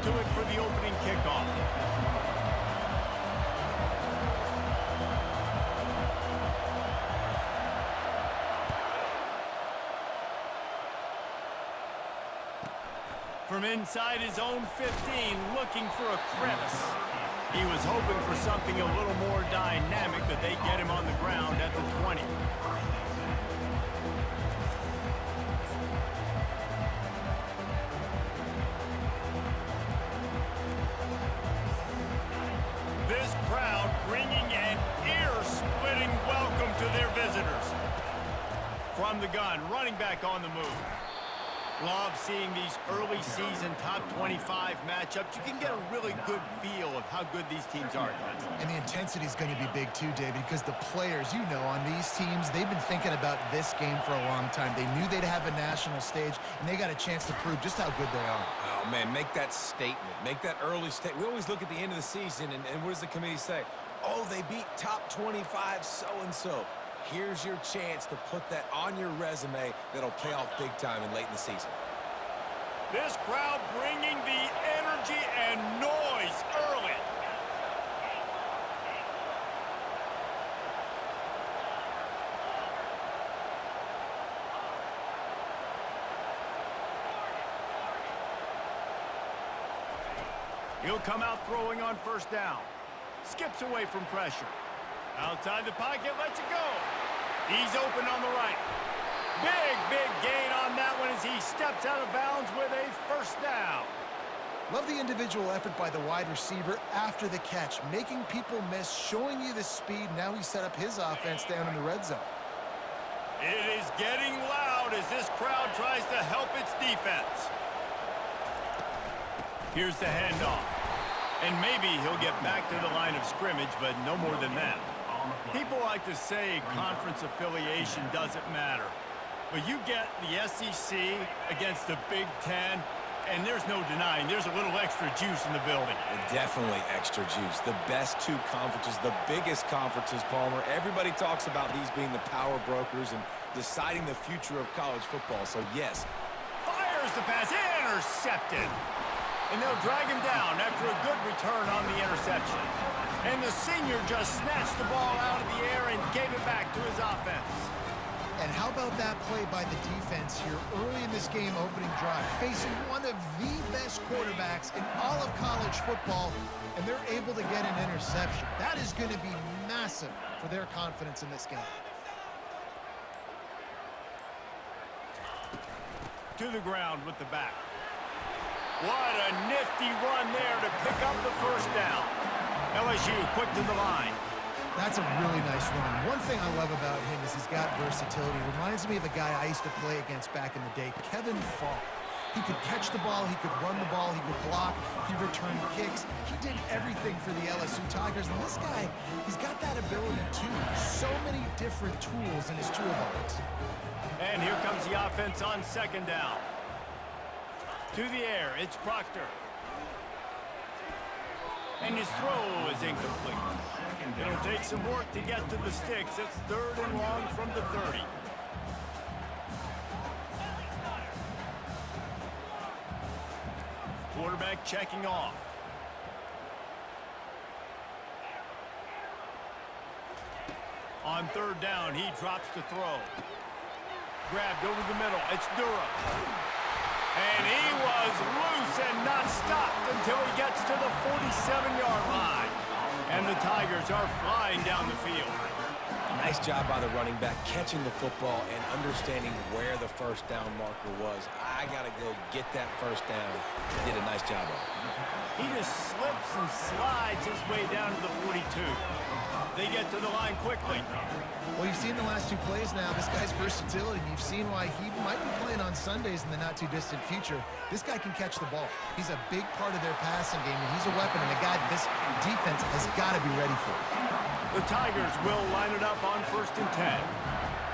to it for the opening kickoff. From inside his own 15, looking for a crevice. He was hoping for something a little more dynamic, that they get him on the ground at the 20. This crowd bringing an ear-splitting welcome to their visitors. From the gun, running back on the move. Love seeing these early season top 25 matchups. You can get a really good feel of how good these teams are, guys. And the intensity is going to be big too, David, because the players, you know, on these teams, they've been thinking about this game for a long time. They knew they'd have a national stage, and they got a chance to prove just how good they are. Oh, man, make that statement. Make that early statement. We always look at the end of the season, and what does the committee say? Oh, they beat top 25 so-and-so. Here's your chance to put that on your resume that'll pay off big time and late in the season. This crowd bringing the energy and noise early. He'll come out throwing on first down. Skips away from pressure. Outside the pocket, lets it go. He's open on the right. Big gain on that one as he steps out of bounds with a first down. Love the individual effort by the wide receiver after the catch, making people miss, showing you the speed. Now he set up his offense down in the red zone. It is getting loud as this crowd tries to help its defense. Here's the handoff. And maybe he'll get back to the line of scrimmage, but no more than that. People like to say conference affiliation doesn't matter. But you get the SEC against the Big Ten, and there's no denying there's a little extra juice in the building. Definitely extra juice. The best two conferences, the biggest conferences, Palmer. Everybody talks about these being the power brokers and deciding the future of college football. So, yes. Fires the pass. Intercepted. And they'll drag him down after a good return on the interception. And the senior just snatched the ball out of the air and gave it back to his offense. And how about that play by the defense here early in this game opening drive, facing one of the best quarterbacks in all of college football, and they're able to get an interception. That is going to be massive for their confidence in this game. To the ground with the back. What a nifty run there to pick up the first down. LSU quick to the line. That's a really nice run. One thing I love about him is he's got versatility. Reminds me of a guy I used to play against back in the day, Kevin Falk. He could catch the ball, he could run the ball, he could block, he returned kicks. He did everything for the LSU Tigers. And this guy, he's got that ability too. So many different tools in his toolbox. And here comes the offense on second down. To the air, it's Proctor. And his throw is incomplete. It'll take some work to get to the sticks. It's 3rd and long from the 30. Quarterback checking off. On 3rd down, he drops to throw. Grabbed over the middle. It's Dura. And he was loose and not stopped until he gets to the 47-yard line. And the Tigers are flying down the field. Nice job by the running back, catching the football and understanding where the first down marker was. I got to go get that first down. He did a nice job of it. He just slips and slides his way down to the 42. They get to the line quickly. Well, you've seen the last 2 plays now. This guy's versatility. You've seen why he might be playing on Sundays in the not-too-distant future. This guy can catch the ball. He's a big part of their passing game, and he's a weapon, and a guy this defense has got to be ready for. The Tigers will line it up on 1st and 10.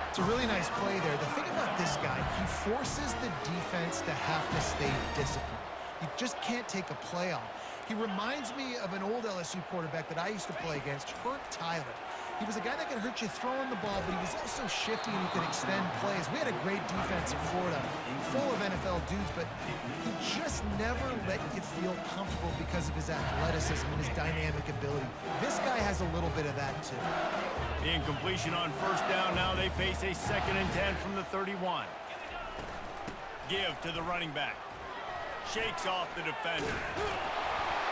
It's a really nice play there. The thing about this guy, he forces the defense to have to stay disciplined. You just can't take a play off. He reminds me of an old LSU quarterback that I used to play against, Hurt Tyler. He was a guy that could hurt you throwing the ball, but he was also shifty and he could extend plays. We had a great defense in Florida, full of NFL dudes, but he just never let you feel comfortable because of his athleticism and his dynamic ability. This guy has a little bit of that too. The incompletion on first down. Now they face a 2nd and 10 from the 31. Give to the running back. Shakes off the defender.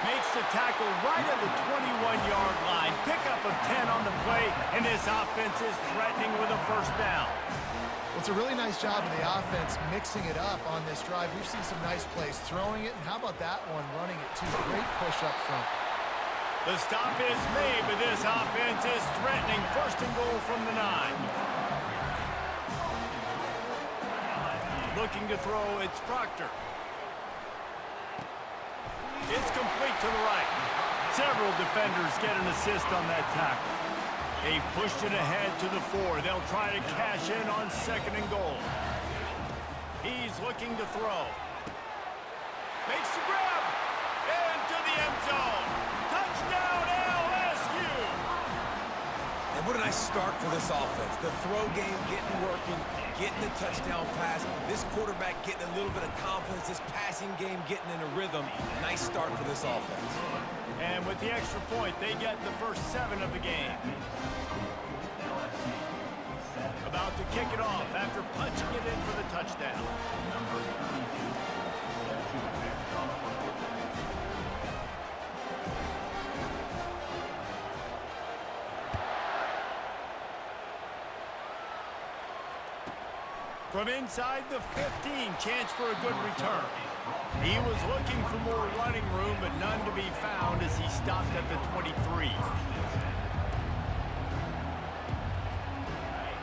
Makes the tackle right at the 21-yard line. Pickup of 10 on the play, and this offense is threatening with a first down. Well, it's a really nice job of the offense mixing it up on this drive. We've seen some nice plays throwing it, and how about that one running it too? Great push up front. The stop is made, but this offense is threatening. 1st and goal from the 9. Looking to throw, it's Proctor. It's complete to the right. Several defenders get an assist on that tackle. They've pushed it ahead to the 4. They'll try to cash in on 2nd and goal. He's looking to throw. Makes the grab. Into the end zone. Touchdown, LSU. And what a nice start for this offense. The throw game getting working, getting the touchdown pass. This quarterback getting a little bit of confidence. This passing game getting in a rhythm. Nice start for this offense. And with the extra point, they get the first 7 of the game. About to kick it off after punching it in for the touchdown. From inside the 15, chance for a good return. He was looking for more running room, but none to be found as he stopped at the 23.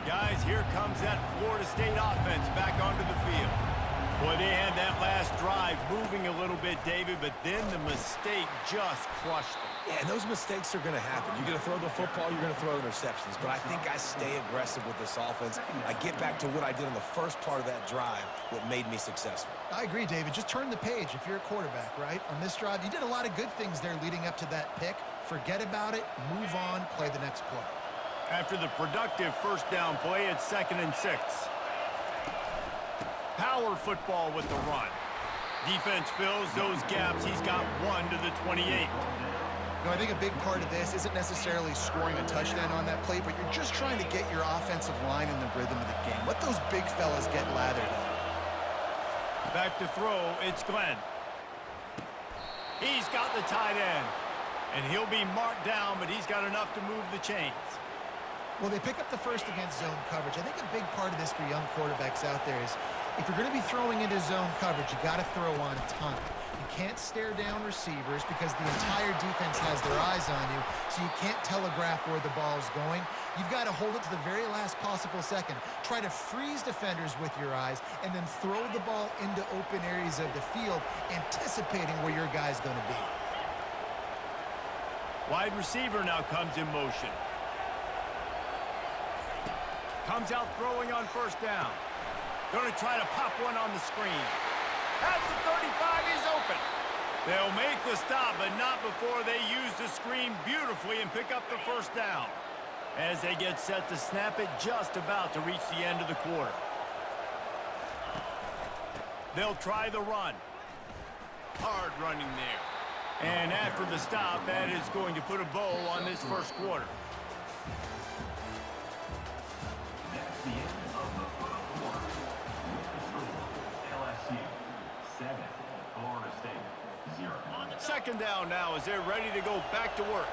Guys, here comes that Florida State offense back onto the field. Boy, they had that last drive moving a little bit, David, but then the mistake just crushed them. Yeah, and those mistakes are going to happen. You're going to throw the football, you're going to throw interceptions. But I think I stay aggressive with this offense. I get back to what I did in the first part of that drive, what made me successful. I agree, David. Just turn the page if you're a quarterback, right? On this drive, you did a lot of good things there leading up to that pick. Forget about it, move on, play the next play. After the productive first down play, it's 2nd and 6. Power football with the run. Defense fills those gaps. He's got 1 to the 28. I think a big part of this isn't necessarily scoring a touchdown on that play, but you're just trying to get your offensive line in the rhythm of the game. Let those big fellas get lathered up. Back to throw, it's Glenn. He's got the tight end, and he'll be marked down, but he's got enough to move the chains. Well, they pick up the first against zone coverage. I think a big part of this for young quarterbacks out there is if you're going to be throwing into zone coverage, you got to throw on time. You can't stare down receivers because the entire defense has their eyes on you, so you can't telegraph where the ball's going. You've got to hold it to the very last possible second. Try to freeze defenders with your eyes and then throw the ball into open areas of the field, anticipating where your guy's going to be. Wide receiver now comes in motion. Comes out throwing on first down. Going to try to pop one on the screen. At the 35, he's open. They'll make the stop, but not before they use the screen beautifully and pick up the first down. As they get set to snap it, just about to reach the end of the quarter. They'll try the run. Hard running there. And after the stop, that is going to put a bow on this first quarter. Second down now as they're ready to go back to work.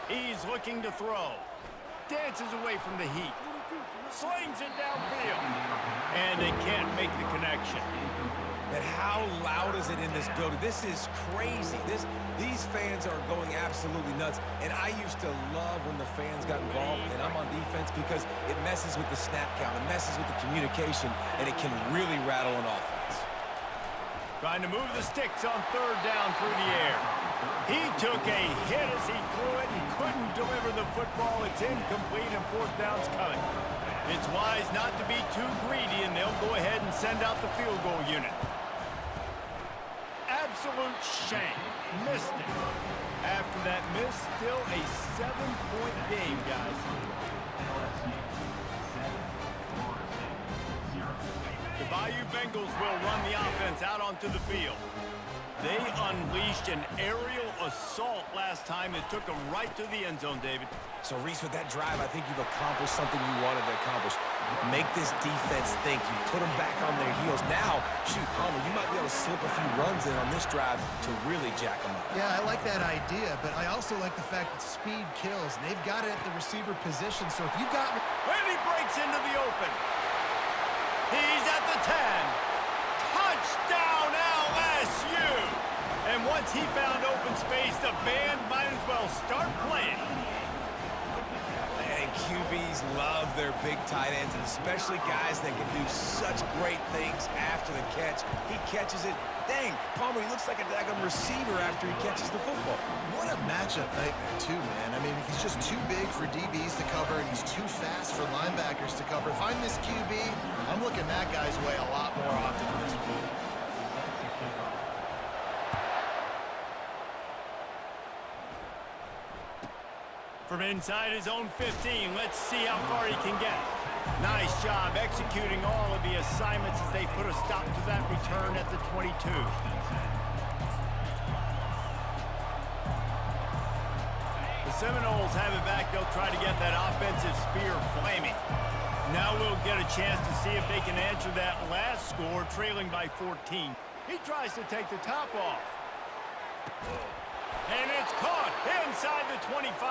He's looking to throw. Dances away from the heat. Slings it downfield. And they can't make the connection. But how loud is it in this building? This is crazy. These fans are going absolutely nuts. And I used to love when the fans got involved, and I'm on defense because it messes with the snap count. It messes with the communication, and it can really rattle an offense. Trying to move the sticks on third down through the air. He took a hit as he threw it and couldn't deliver the football. It's incomplete and fourth down's coming. It's wise not to be too greedy, and they'll go ahead and send out the field goal unit. Absolute absolute shank. Missed it. After that miss, still a 7-point game, guys. The Bayou Bengals will run the offense out onto the field. They unleashed an aerial assault last time that took them right to the end zone, David. So, Reese, with that drive, I think you've accomplished something you wanted to accomplish. Make this defense think. You put them back on their heels. Now, shoot, Palmer, you might be able to slip a few runs in on this drive to really jack them up. Yeah, I like that idea, but I also like the fact that speed kills. They've got it at the receiver position, so if you got... And he breaks into the open. He's at the 10. Touchdown, LSU! And once he found open space, the band might as well start playing. And QBs love their big tight ends, and especially guys that can do such great things after the catch. He catches it. Dang, Palmer, he looks like a daggone receiver after he catches the football. What a matchup nightmare, too, man. I mean, he's just too big for DBs to cover, and he's too fast for linebackers to cover. If I'm this QB, I'm looking that guy's way a lot more often than this one. From inside his own 15, let's see how far he can get. Nice job executing all of the assignments as they put a stop to that return at the 22. The Seminoles have it back. They'll try to get that offensive spear flaming. Now we'll get a chance to see if they can answer that last score, trailing by 14. He tries to take the top off. And it's caught inside the 25.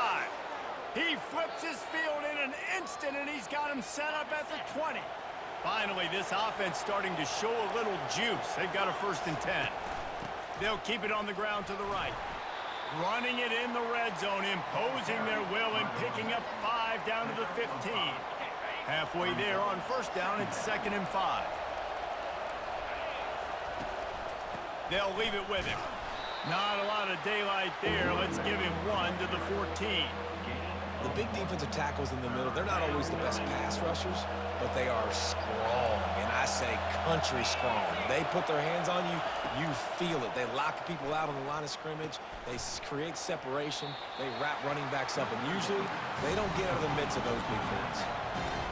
He flips his field in an instant, and he's got him set up at the 20. Finally, this offense starting to show a little juice. They've got a 1st and 10. They'll keep it on the ground to the right. Running it in the red zone, imposing their will and picking up 5 down to the 15. Halfway there on 1st down, it's 2nd and 5. They'll leave it with him. Not a lot of daylight there. Let's give him 1 to the 14. The big defensive tackles in the middle, they're not always the best pass rushers, but they are strong, and I say country strong. They put their hands on you, you feel it. They lock people out on the line of scrimmage. They create separation. They wrap running backs up, and usually they don't get out of the midst of those big boys.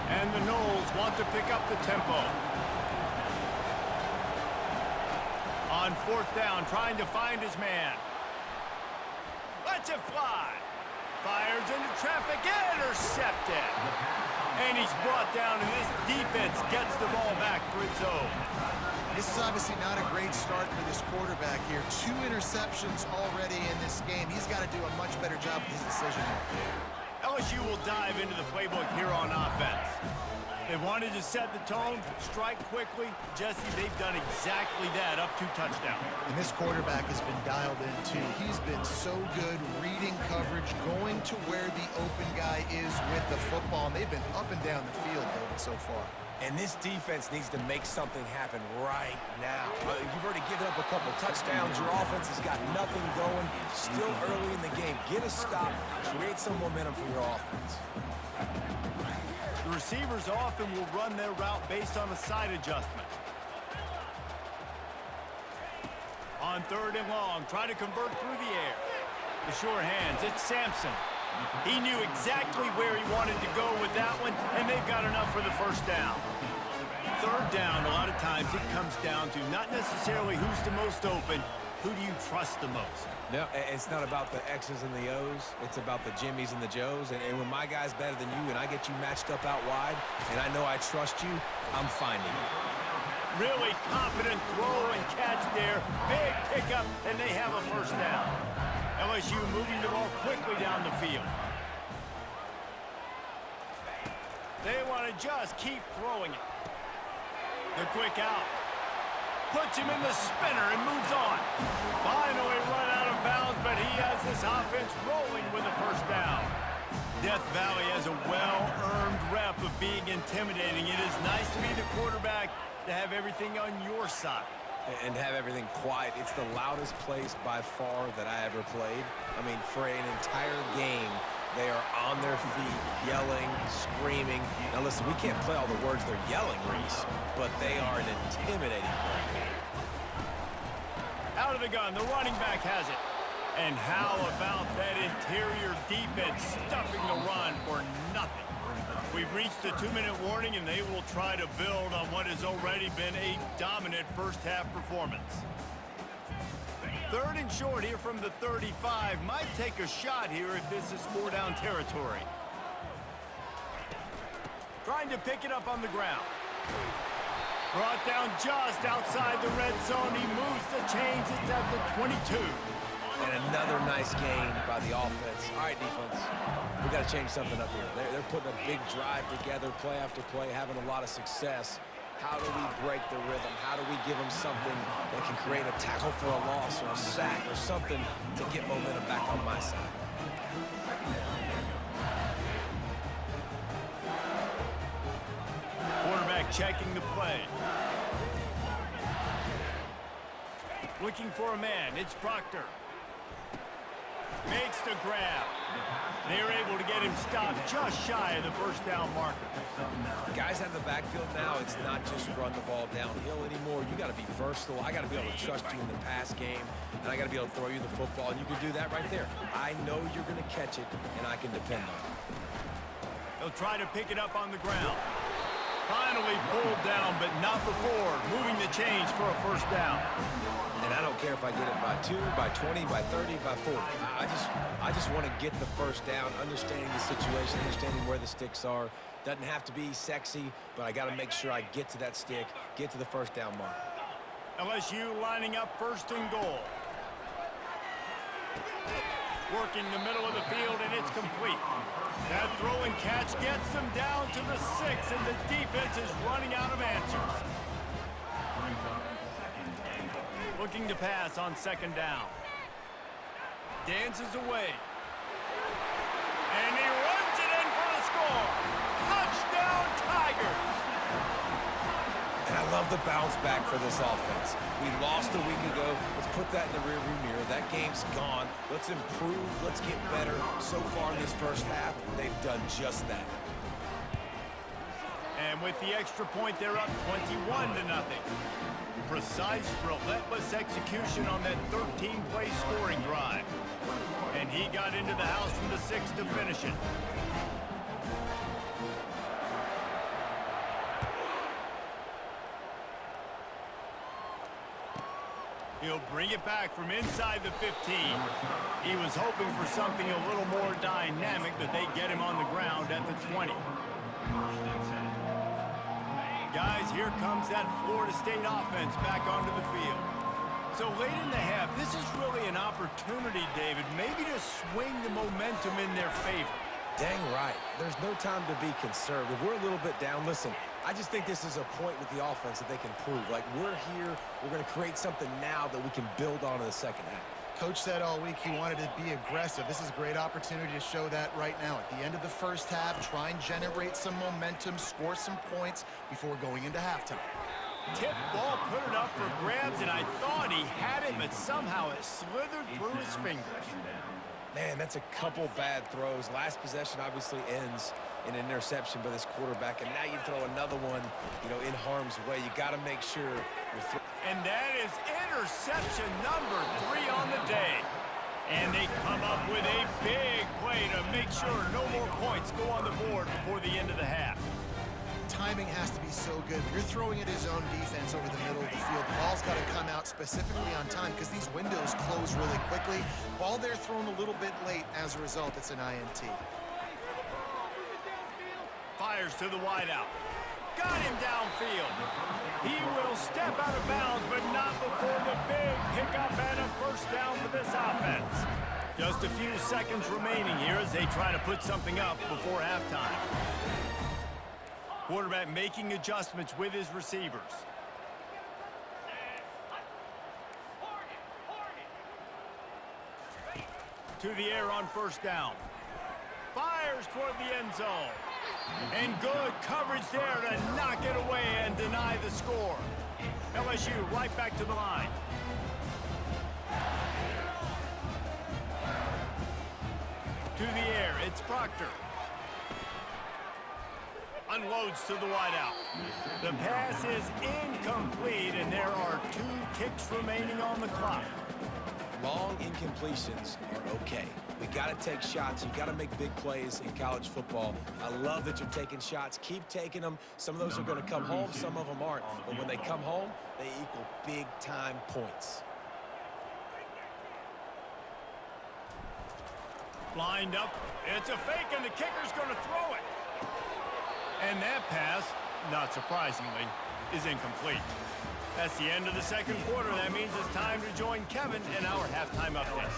And the Noles want to pick up the tempo. On 4th down, trying to find his man. Lets it fly. Fires into traffic, intercepted. And he's brought down, and this defense gets the ball back for its own. This is obviously not a great start for this quarterback here. 2 interceptions already in this game. He's got to do a much better job with his decision. LSU will dive into the playbook here on offense. They wanted to set the tone, strike quickly. Jesse, they've done exactly that, up 2 touchdowns. And this quarterback has been dialed in, too. He's been so good reading coverage, going to where the open guy is with the football. And they've been up and down the field, David, so far. And this defense needs to make something happen right now. You've already given up a couple touchdowns. Your offense has got nothing going. Still early in the game. Get a stop. Create some momentum for your offense. The receivers often will run their route based on a side adjustment. On 3rd and long, try to convert through the air. The sure hands, it's Sampson. He knew exactly where he wanted to go with that one, and they've got enough for the 1st down. 3rd down, a lot of times it comes down to not necessarily who's the most open, who do you trust the most? No, it's not about the X's and the O's. It's about the Jimmys and the Joes. And when my guy's better than you and I get you matched up out wide, and I know I trust you, I'm finding you. Really confident throw and catch there. Big pickup, and they have a 1st down. LSU moving the ball quickly down the field. They want to just keep throwing it. The quick out. Puts him in the spinner and moves on. Finally run out of bounds, but he has this offense rolling with a 1st down. Death Valley has a well-earned rep of being intimidating. It is nice to be the quarterback, to have everything on your side. And have everything quiet. It's the loudest place by far that I ever played. I mean, for an entire game, they are on their feet, yelling, screaming. Now listen, we can't play all the words they're yelling, Reese, but they are an intimidating crowd. Out out of the gun. The running back has it. And how about that interior defense stuffing the run for nothing? We've reached the 2-minute warning, and they will try to build on what has already been a dominant first-half performance. 3rd and short here from the 35. Might take a shot here if this is 4-down territory. Trying to pick it up on the ground. Brought down just outside the red zone. He moves the chains. It's at the 22. And another nice gain by the offense. All right, defense, we got to change something up here. They're putting a big drive together, play after play, having a lot of success. How do we break the rhythm? How do we give them something that can create a tackle for a loss or a sack or something to get momentum back on my side? Quarterback checking the play. Looking for a man. It's Proctor. Makes the grab. They're able to get him stopped just shy of the first down marker. Guys out of the backfield now, it's not just run the ball downhill anymore. You got to be versatile. I got to be able to trust you in the pass game, and I got to be able to throw you the football, and you can do that right there. I know you're going to catch it, and I can depend on it. They'll try to pick it up on the ground. Finally pulled down, but not before moving the chains for a first down. And I don't care if I get it by 2, by 20, by 30, by 40. I just want to get the first down, understanding the situation, understanding where the sticks are. Doesn't have to be sexy, but I got to make sure I get to that stick, get to the first down mark. LSU lining up 1st and goal. Working the middle of the field, and it's complete. That throw and catch gets them down to the 6, and the defense is running out of answers. Looking to pass on 2nd down. Dances away. And he runs it in for the score. Touchdown, Tigers! And I love the bounce back for this offense. We lost a week ago. Let's put that in the rearview mirror. That game's gone. Let's improve. Let's get better. So far in this first half, they've done just that. And with the extra point, they're up 21-0. Precise, relentless execution on that 13-play scoring drive. And he got into the house from the 6 to finish it. He'll bring it back from inside the 15. He was hoping for something a little more dynamic, but they get him on the ground at the 20. Guys, here comes that Florida State offense back onto the field. So late in the half, this is really an opportunity, David, maybe to swing the momentum in their favor. Dang right. There's no time to be conservative. We're a little bit down. Listen, I just think this is a point with the offense that they can prove. Like, we're here, we're going to create something now that we can build on in the second half. Coach said all week he wanted to be aggressive. This is a great opportunity to show that right now. At the end of the first half, try and generate some momentum, score some points before going into halftime. Tip ball, put it up for grabs, and I thought he had it, but somehow it slithered through his fingers. Man, that's a couple bad throws. Last possession obviously ends in an interception by this quarterback, and now you throw another one, in harm's way. You got to make sure you're and that is interception number 3 on the day. And they come up with a big play to make sure no more points go on the board before the end of the half. Timing has to be so good. You're throwing at his own defense over the middle of the field. The ball's got to come out specifically on time because these windows close really quickly. Ball there thrown a little bit late. As a result, it's an INT. Fires to the wideout. Got him downfield. He will step out of bounds, but not before the big pickup and a first down for this offense. Just a few seconds remaining here as they try to put something up before halftime. Quarterback making adjustments with his receivers. To the air on first down. Fires toward the end zone. And good coverage there to knock it away and deny the score. LSU right back to the line. To the air, it's Proctor. Unloads to the wideout. The pass is incomplete, and there are 2 kicks remaining on the clock. Long incompletions are okay. We got to take shots. You got to make big plays in college football. I love that you're taking shots. Keep taking them. Some of those are going to come home. Some of them aren't. But when they come home, they equal big-time points. Lined up. It's a fake, and the kicker's going to throw it. And that pass, not surprisingly, is incomplete. That's the end of the second quarter. That means it's time to join Kevin in our halftime update.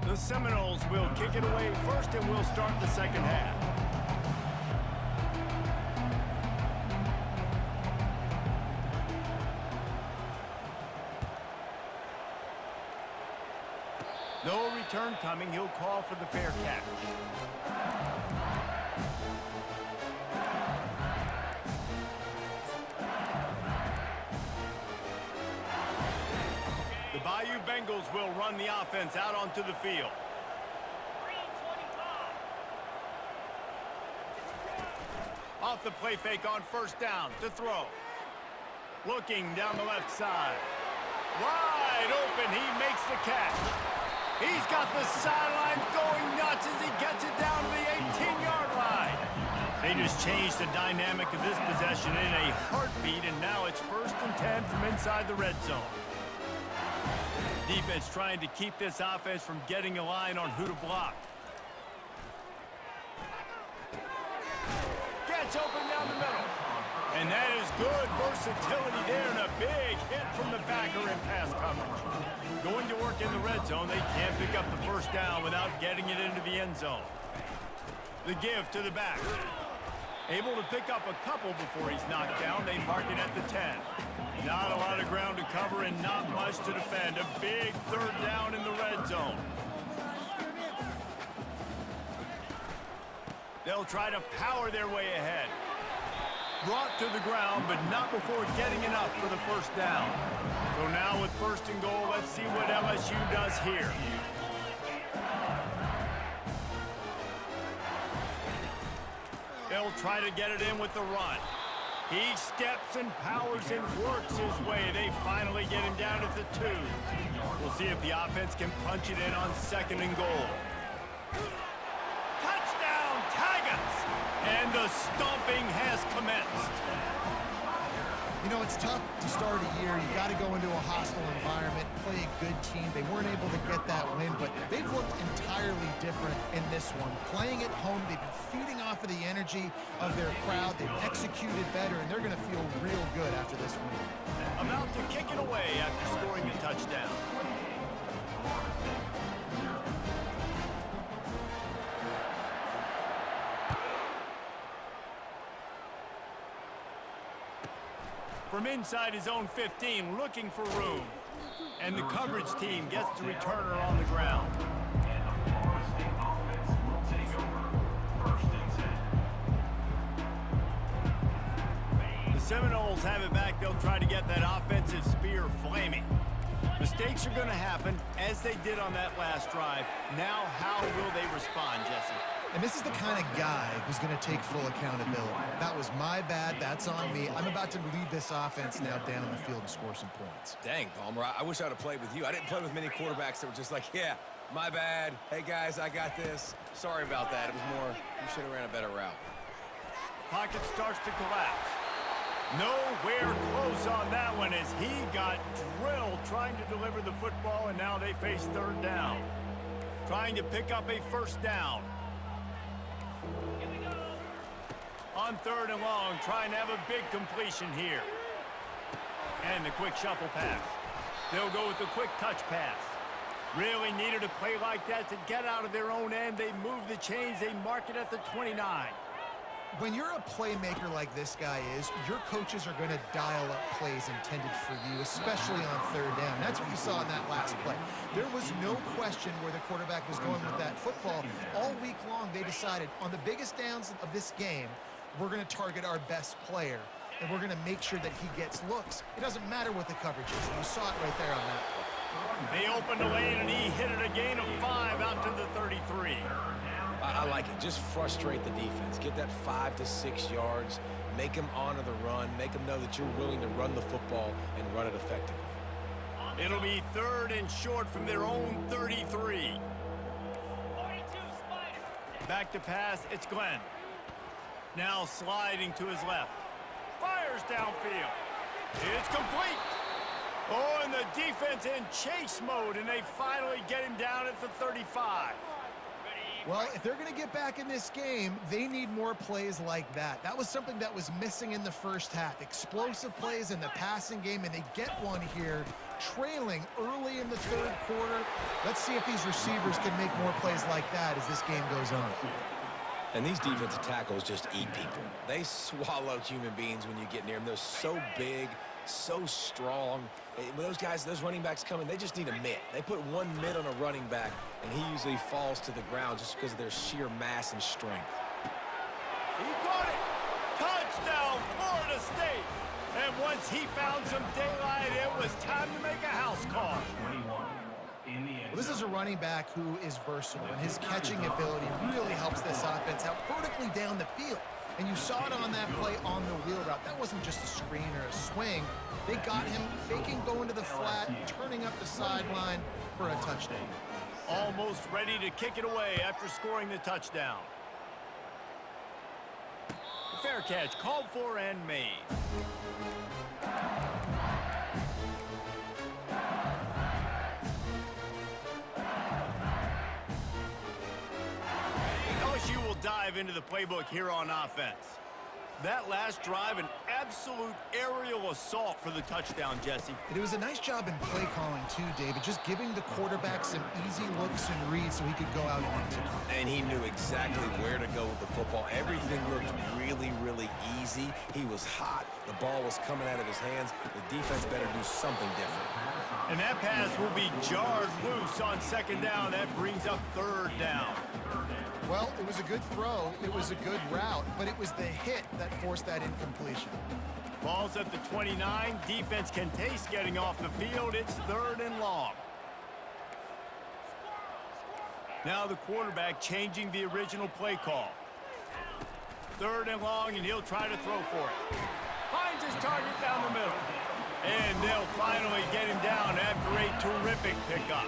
The Seminoles will kick it away first, and we'll start the second half. No return coming. He'll call for the fair catch. The Bayou Bengals will run the offense out onto the field. Off the play fake on first down to throw. Looking down the left side. Wide open. He makes the catch. He's got the sidelines going nuts as he gets it down to the 18-yard line. They just changed the dynamic of this possession in a heartbeat, and now it's 1st and 10 from inside the red zone. Defense trying to keep this offense from getting a line on who to block. Gets open down the middle. And that is good versatility there, and a big hit from the backer in pass coverage. Going to work in the red zone, they can't pick up the first down without getting it into the end zone. The give to the back. Able to pick up a couple before he's knocked down. They mark it at the 10. Not a lot of ground to cover and not much to defend. A big 3rd down in the red zone. They'll try to power their way ahead. Brought to the ground, but not before getting enough for the first down. So now with 1st and goal, let's see what LSU does here. They'll try to get it in with the run. He steps and powers and works his way. They finally get him down at the 2. We'll see if the offense can punch it in on 2nd and goal. Touchdown, Tigers! And the stomping has commenced. You know, it's tough to start a year. You got to go into a hostile environment, play a good team. They weren't able to get that win, but they've looked entirely different in this one. Playing at home, they've been feeding off of the energy of their crowd. They've executed better, and they're going to feel real good after this win. About to kick it away after scoring the touchdown. From inside his own 15, looking for room. And the coverage team gets the returner on the ground. The Seminoles have it back. They'll try to get that offensive spear flaming. Mistakes are going to happen, as they did on that last drive. Now, how will they respond, Jesse? And this is the kind of guy who's going to take full accountability. That was my bad. That's on me. I'm about to lead this offense now down the field and score some points. Dang, Palmer, I wish I would have played with you. I didn't play with many quarterbacks that were just like, yeah, my bad. Hey, guys, I got this. Sorry about that. It was more, you should have ran a better route. Pocket starts to collapse. Nowhere close on that one as he got drilled trying to deliver the football, and now they face 3rd down. Trying to pick up a 1st down. On 3rd and long, trying to have a big completion here. And the quick shuffle pass. They'll go with the quick touch pass. Really needed a play like that to get out of their own end. They move the chains. They mark it at the 29. When you're a playmaker like this guy is, your coaches are going to dial up plays intended for you, especially on 3rd down. That's what you saw in that last play. There was no question where the quarterback was going with that football. All week long, they decided on the biggest downs of this game, we're going to target our best player, and we're going to make sure that he gets looks. It doesn't matter what the coverage is. You saw it right there on that play. They opened the lane, and he hit it a gain of 5 out to the 33. I like it. Just frustrate the defense. Get that 5 to 6 yards. Make them honor the run. Make them know that you're willing to run the football and run it effectively. It'll be 3rd and short from their own 33. Back to pass, it's Glenn. Now sliding to his left. Fires downfield. It's complete. Oh, and the defense in chase mode, and they finally get him down at the 35. Well, if they're going to get back in this game, they need more plays like that. That was something that was missing in the first half. Explosive plays in the passing game, and they get one here, trailing early in the 3rd quarter. Let's see if these receivers can make more plays like that as this game goes on. And these defensive tackles just eat people. They swallow human beings when you get near them. They're so big, so strong. When those guys, those running backs come in, they just need a mitt. They put one mitt on a running back, and he usually falls to the ground just because of their sheer mass and strength. He got it! Touchdown, Florida State! And once he found some daylight, it was time to make a house call. Well, this is a running back who is versatile, and his catching ability really helps this offense out vertically down the field. And you saw it on that play on the wheel route. That wasn't just a screen or a swing. They got him faking going to the flat, turning up the sideline for a touchdown. Almost ready to kick it away after scoring the touchdown. Fair catch, called for and made. LSU will dive into the playbook here on offense. That last drive, an absolute aerial assault for the touchdown, Jesse. It was a nice job in play calling too, David, just giving the quarterback some easy looks and reads so he could go out and execute. And he knew exactly where to go with the football. Everything looked really, really easy. He was hot. The ball was coming out of his hands. The defense better do something different. And that pass will be jarred loose on 2nd down. That brings up 3rd down. Well, it was a good throw, it was a good route, but it was the hit that forced that incompletion. Ball's at the 29. Defense can taste getting off the field. It's 3rd and long. Now the quarterback changing the original play call. 3rd and long, and he'll try to throw for it. Finds his target down the middle. And they'll finally get him down after a terrific pickup.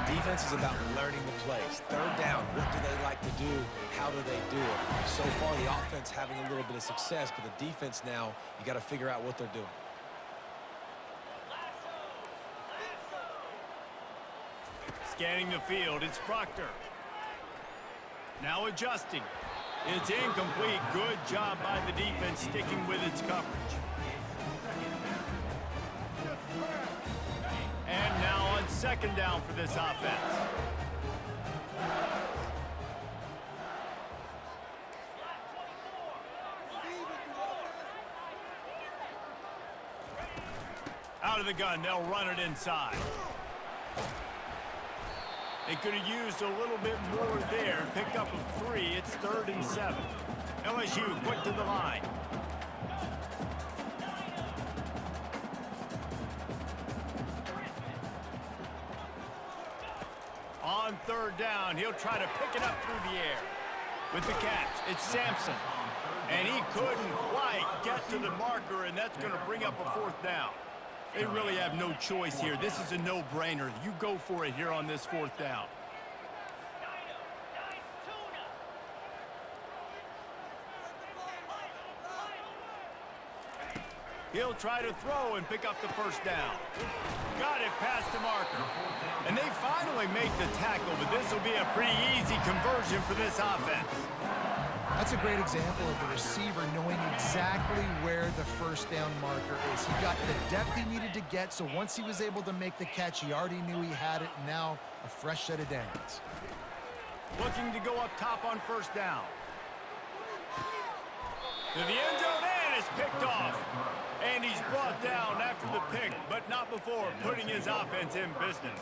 Defense is about learning the plays. 3rd down, what do they like to do? How do they do it? So far, the offense having a little bit of success, but the defense now, you got to figure out what they're doing. Scanning the field, it's Proctor. Now adjusting. It's incomplete. Good job by the defense sticking with its coverage. And now on 2nd down for this offense. Out of the gun, they'll run it inside. They could have used a little bit more there. Picked up a 3. It's 3rd and 7. LSU quick to the line. On 3rd down, he'll try to pick it up through the air. With the catch, it's Sampson. And he couldn't quite get to the marker, and that's going to bring up a 4th down. They really have no choice here. This is a no-brainer. You go for it here on this 4th down. He'll try to throw and pick up the 1st down. Got it past the marker. And they finally make the tackle, but this will be a pretty easy conversion for this offense. That's a great example of the receiver knowing exactly where the 1st down marker is. He got the depth he needed to get, so once he was able to make the catch, he already knew he had it, and now a fresh set of downs. Looking to go up top on 1st down. To the end zone, and it's picked off. And he's brought down after the pick, but not before putting his offense in business.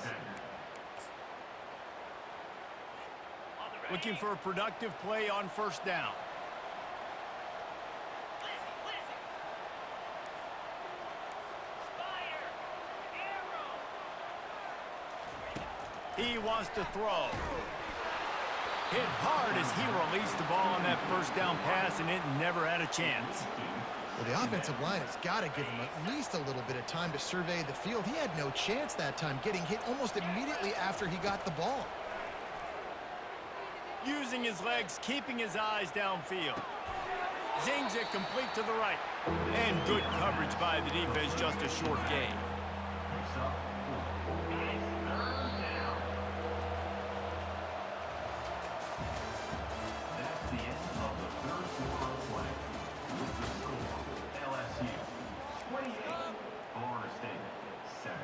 Looking for a productive play on 1st down. He wants to throw. Hit hard as he released the ball on that first down pass, and it never had a chance. Well, the offensive line has got to give him at least a little bit of time to survey the field. He had no chance that time, getting hit almost immediately after he got the ball. Using his legs, keeping his eyes downfield. Zings it complete to the right. And good coverage by the defense, just a short gain. That's the end of the third quarter of play. With the score, LSU 28, Florida State 7.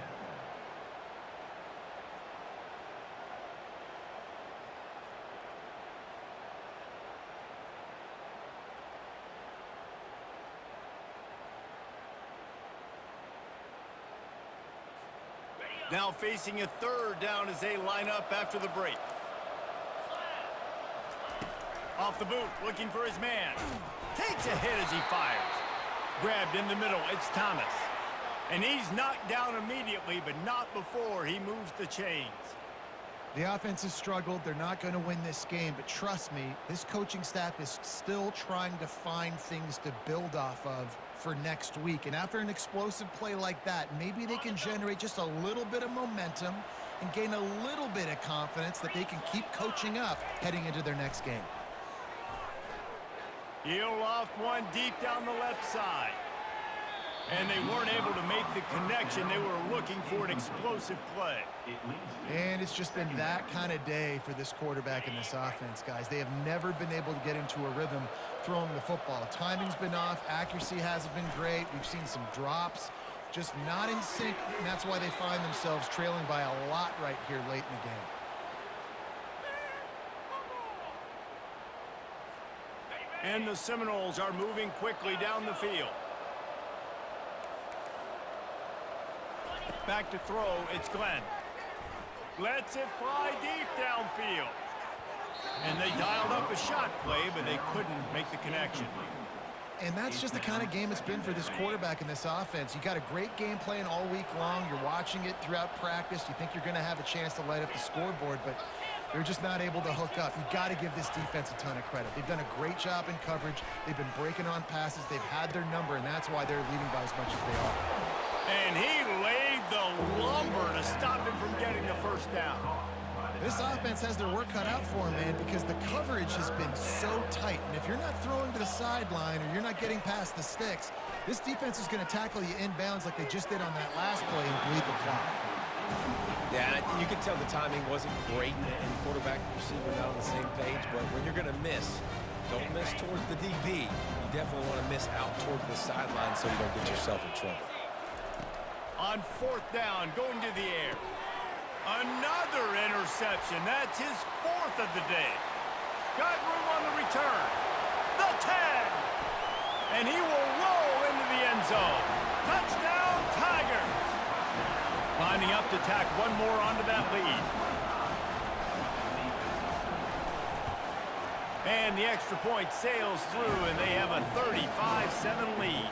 Now facing a third down as they line up after the break. Off the boot, looking for his man. Takes a hit as he fires. Grabbed in the middle, it's Thomas. And he's knocked down immediately, but not before he moves the chains. The offense has struggled. They're not going to win this game, but trust me, this coaching staff is still trying to find things to build off of for next week. And after an explosive play like that, maybe they can generate just a little bit of momentum and gain a little bit of confidence that they can keep coaching up heading into their next game. He'll loft one deep down the left side. And they weren't able to make the connection. They were looking for an explosive play. And it's just been that kind of day for this quarterback and this offense, guys. They have never been able to get into a rhythm throwing the football. Timing's been off. Accuracy hasn't been great. We've seen some drops, just not in sync, and that's why they find themselves trailing by a lot right here late in the game. And the Seminoles are moving quickly down the field. Back to throw, it's Glenn. Lets it fly deep downfield. And they dialed up a shot play, but they couldn't make the connection. And that's just the kind of game it's been for this quarterback and this offense. You got a great game plan all week long. You're watching it throughout practice. You think you're going to have a chance to light up the scoreboard, but they're just not able to hook up. You got to give this defense a ton of credit. They've done a great job in coverage. They've been breaking on passes. They've had their number, and that's why they're leading by as much as they are. And he laid the lumber to stop him from getting the first down. This offense has their work cut out for them, man, because the coverage has been so tight. And if you're not throwing to the sideline or you're not getting past the sticks, this defense is going to tackle you inbounds like they just did on that last play and bleed the clock. Yeah, you can tell the timing wasn't great and quarterback and receiver not on the same page, but when you're going to miss, don't miss towards the DB. You definitely want to miss out towards the sideline so you don't get yourself in trouble. On fourth down, going to the air. Another interception. That's his fourth of the day. Got room on the return. The 10. And he will roll into the end zone. Touchdown, Tigers. Lining up to tack one more onto that lead. And the extra point sails through, and they have a 35-7 lead.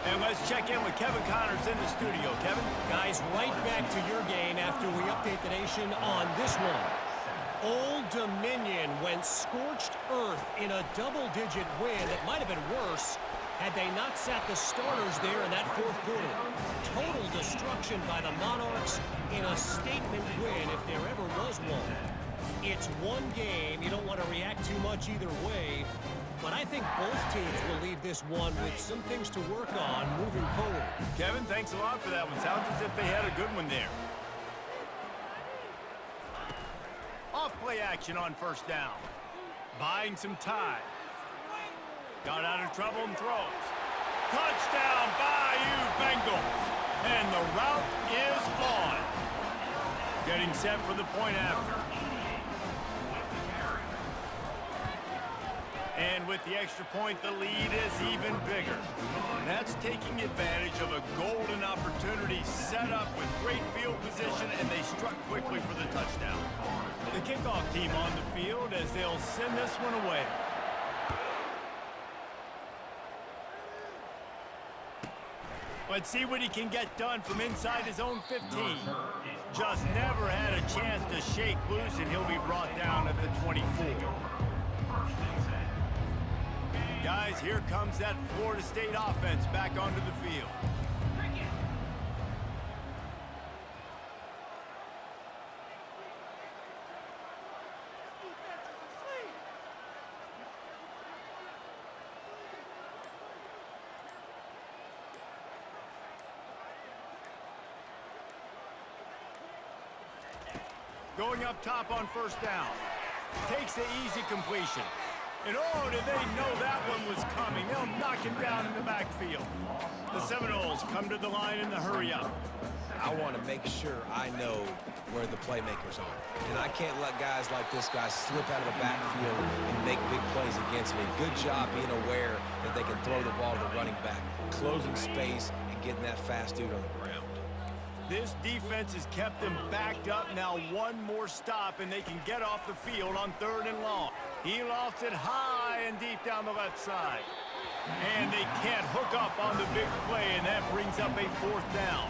And let's check in with Kevin Connors in the studio. Kevin? Guys, right back to your game after we update the nation on this one. Old Dominion went scorched earth in a double-digit win. It might have been worse had they not sat the starters there in that fourth quarter. Total destruction by the Monarchs in a statement win if there ever was one. It's one game. You don't want to react too much either way. But I think both teams will leave this one with some things to work on moving forward. Kevin, thanks a lot for that one. Sounds as if they had a good one there. Off-play action on first down. Buying some time. Got out of trouble and throws. Touchdown, Bayou Bengals. And the route is on. Getting set for the point after. And with the extra point, the lead is even bigger. That's taking advantage of a golden opportunity set up with great field position, and they struck quickly for the touchdown. The kickoff team on the field as they'll send this one away. Let's see what he can get done from inside his own 15. Just never had a chance to shake loose, and he'll be brought down at the 24. Guys, here comes that Florida State offense back onto the field. Going up top on first down. Takes the easy completion. And oh, did they know that one was coming. They'll knock him down in the backfield. The Seminoles come to the line in the hurry up. I want to make sure I know where the playmakers are. And I can't let guys like this guy slip out of the backfield and make big plays against me. Good job being aware that they can throw the ball to the running back, closing space, and getting that fast dude on the ground. This defense has kept them backed up. Now one more stop, and they can get off the field on 3rd and long. He lofts it high and deep down the left side. And they can't hook up on the big play, and that brings up a 4th down.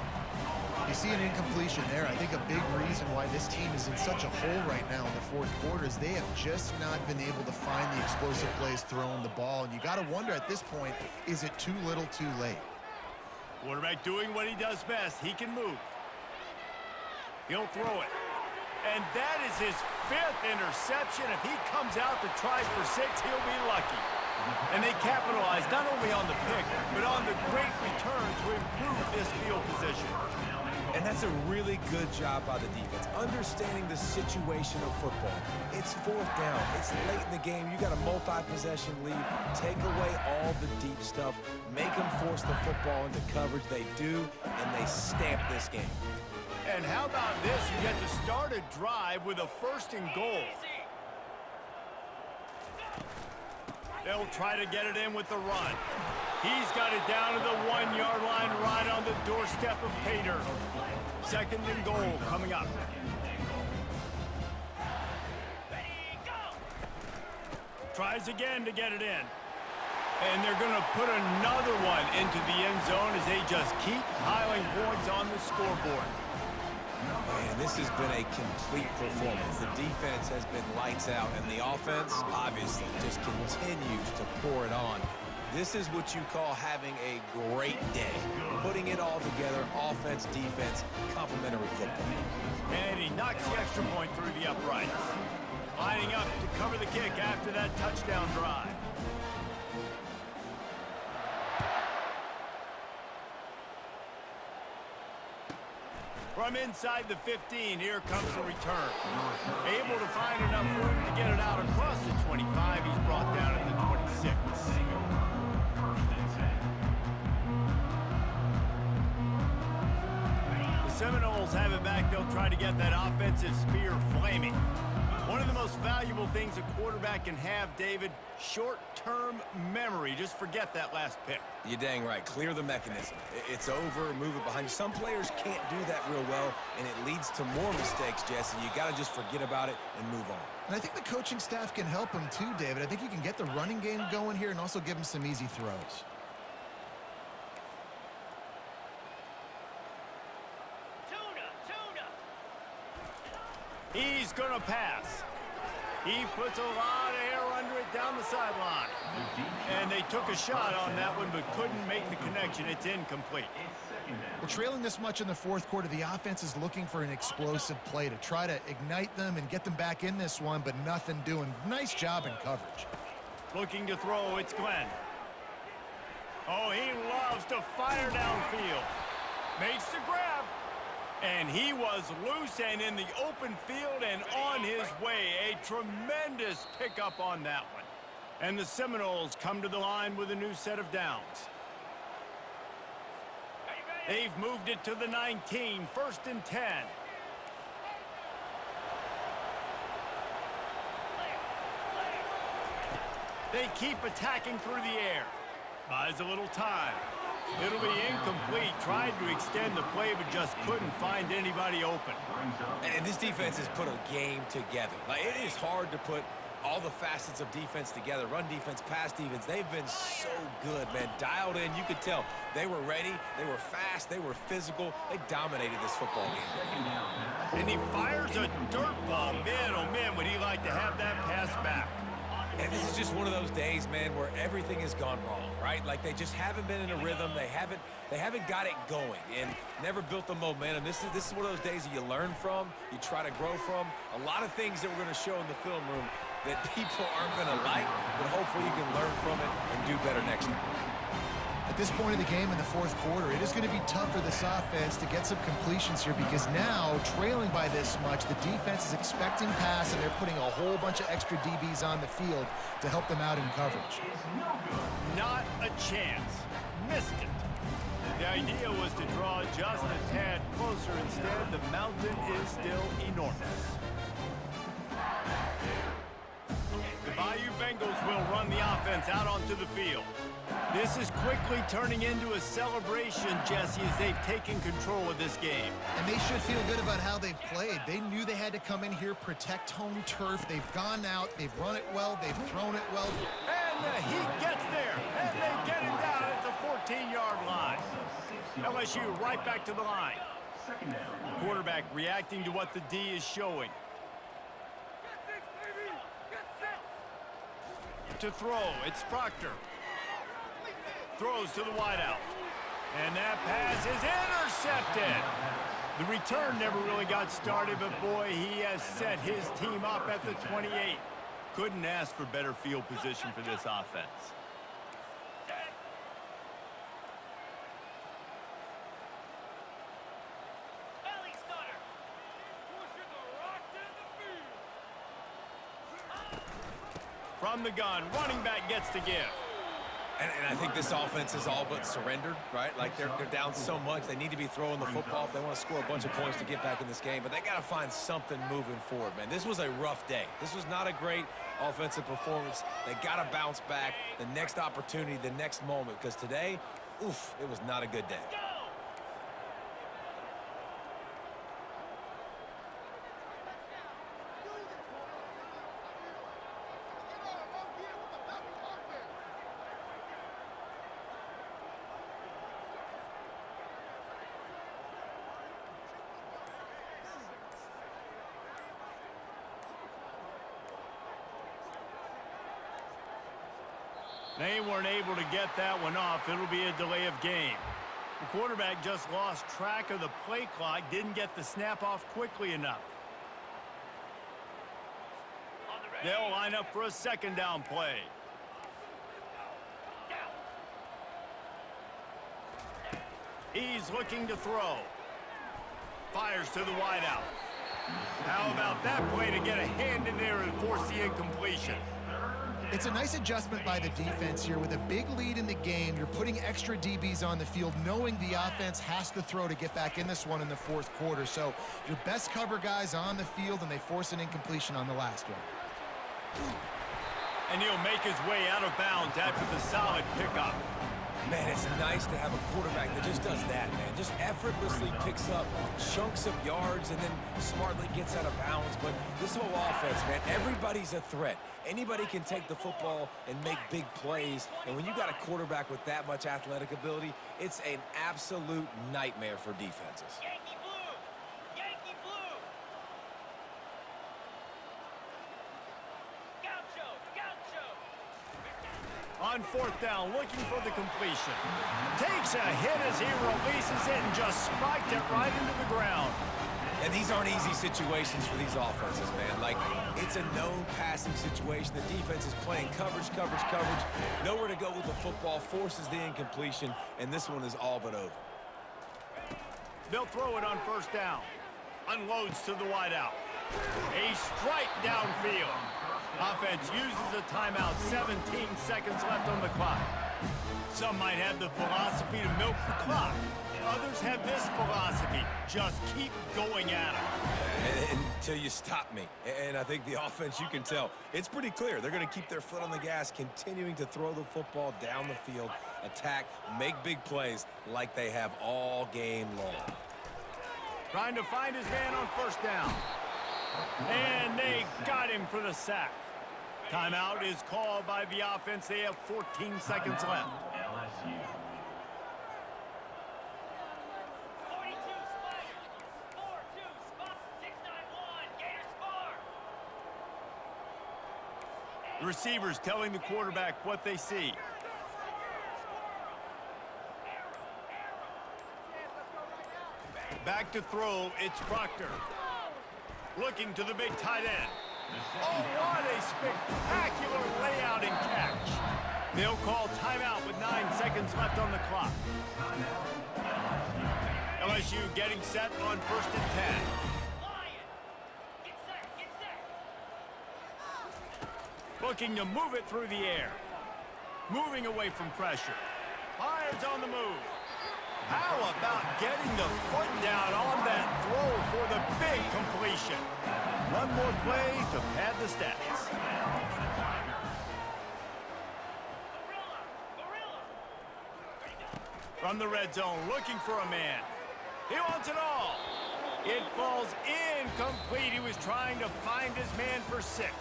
You see an incompletion there. I think a big reason why this team is in such a hole right now in the 4th quarter is they have just not been able to find the explosive plays throwing the ball. And you got to wonder at this point, is it too little too late? Quarterback doing what he does best. He can move. He'll throw it. And that is his 5th interception. If he comes out to try for 6, he'll be lucky. And they capitalize not only on the pick, but on the great return to improve this field position. And that's a really good job by the defense, understanding the situation of football. It's 4th down. It's late in the game. You got a multi-possession lead. Take away all the deep stuff. Make them force the football into coverage. They do, and they stamp this game. And how about this? You get to start a drive with a 1st and goal. They'll try to get it in with the run. He's got it down to the 1-yard line right on the doorstep of Pater. 2nd and goal coming up. Tries again to get it in. And they're going to put another one into the end zone as they just keep piling points on the scoreboard. Man, this has been a complete performance. The defense has been lights out, and the offense, obviously, just continues to pour it on. This is what you call having a great day. Putting it all together, offense, defense, complementary football. And he knocks the extra point through the uprights. Lining up to cover the kick after that touchdown drive. From inside the 15, here comes the return. Able to find enough room to get it out across the 25. He's brought down at the 26. The Seminoles have it back. They'll try to get that offensive spear flaming. One of the most valuable things a quarterback can have, David, short-term memory. Just forget that last pick. You're dang right. Clear the mechanism. It's over, move it behind you. Some players can't do that real well, and it leads to more mistakes, Jesse. You got to just forget about it and move on. And I think the coaching staff can help him too, David. I think you can get the running game going here and also give him some easy throws. He's going to pass. He puts a lot of air under it down the sideline. And they took a shot on that one, but couldn't make the connection. It's incomplete. Well, trailing this much in the 4th quarter, the offense is looking for an explosive play to try to ignite them and get them back in this one, but nothing doing. Nice job in coverage. Looking to throw, it's Glenn. Oh, he loves to fire downfield. Makes the grab. And he was loose and in the open field and on his way. A tremendous pickup on that one. And the Seminoles come to the line with a new set of downs. They've moved it to the 19, 1st and 10. They keep attacking through the air. Buys a little time. It'll be incomplete. Tried to extend the play, but just couldn't find anybody open. And this defense has put a game together. Like, it is hard to put all the facets of defense together, run defense, pass defense. They've been so good, man. Dialed in, you could tell. They were ready, they were fast, they were physical. They dominated this football game. And he fires a dirt ball. Man, oh man, would he like to have that pass back. And this is just one of those days, man, where everything has gone wrong, right? Like they just haven't been in a rhythm. They haven't got it going and never built the momentum. This is one of those days that you learn from, you try to grow from. A lot of things that we're going to show in the film room that people aren't going to like, but hopefully you can learn from it and do better next time. At this point of the game in the fourth quarter, it is going to be tough for this offense to get some completions here because now, trailing by this much, the defense is expecting pass, and they're putting a whole bunch of extra DBs on the field to help them out in coverage. Not a chance. Missed it. The idea was to draw just a tad closer. Instead, the mountain is still enormous. The Bayou Bengals will run the offense out onto the field. This is quickly turning into a celebration, Jesse, as they've taken control of this game. And they should feel good about how they've played. They knew they had to come in here, protect home turf. They've gone out, they've run it well, they've thrown it well. And the Heat gets there, and they get him down at the 14-yard line. LSU right back to the line. Quarterback reacting to what the D is showing. To throw, it's Proctor. Throws to the wideout. And that pass is intercepted. The return never really got started, but boy, he has set his team up at the 28. Couldn't ask for better field position for this offense. From the gun, running back gets to give. And I think this offense is all but surrendered, right? Like they're down so much. They need to be throwing the football if they want to score a bunch of points to get back in this game. But they got to find something moving forward, man. This was a rough day. This was not a great offensive performance. They got to bounce back the next opportunity, the next moment. Because today, oof, it was not a good day. They weren't able to get that one off. It'll be a delay of game. The quarterback just lost track of the play clock, didn't get the snap off quickly enough. They'll line up for a second down play. He's looking to throw. Fires to the wideout. How about that play to get a hand in there and force the incompletion? It's a nice adjustment by the defense here. With a big lead in the game, you're putting extra DBs on the field, knowing the offense has to throw to get back in this one in the fourth quarter. So your best cover guys on the field, and they force an incompletion on the last one. And he'll make his way out of bounds after the solid pickup. Man, it's nice to have a quarterback that just does that, man. Just effortlessly picks up chunks of yards and then smartly gets out of bounds. But this whole offense, man, everybody's a threat. Anybody can take the football and make big plays. And when you got a quarterback with that much athletic ability, it's an absolute nightmare for defenses. Yankee blue! Yankee blue! Gaucho! Gaucho! On fourth down, looking for the completion. Takes a hit as he releases it and just spiked it right into the ground. And these aren't easy situations for these offenses, man. Like, it's a no passing situation. The defense is playing coverage, coverage, coverage. Nowhere to go with the football, forces the incompletion, and this one is all but over. They'll throw it on first down. Unloads to the wideout. A strike downfield. Offense uses a timeout. 17 seconds left on the clock. Some might have the philosophy to milk the clock. Others have this philosophy. Just keep going at it. Until you stop me. And I think the offense, you can tell, it's pretty clear. They're going to keep their foot on the gas, continuing to throw the football down the field, attack, make big plays like they have all game long. Trying to find his man on first down. And they got him for the sack. Timeout is called by the offense. They have 14 seconds left. LSU. 42 Spiders. 4-2 Spot. 6-9-1. Gators score. The receivers telling the quarterback what they see. Back to throw, it's Proctor. Looking to the big tight end. Oh, what a spectacular layout and catch. They'll call timeout with 9 seconds left on the clock. LSU getting set on 1st and 10. Lion. Get set. Get set. Looking to move it through the air. Moving away from pressure. Fires on the move. How about getting the foot down on that throw for the big completion? One more play to pad the stats. Gorilla. From the red zone, looking for a man. He wants it all. It falls incomplete. He was trying to find his man for 6.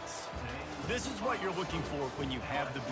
This is what you're looking for when you have the best.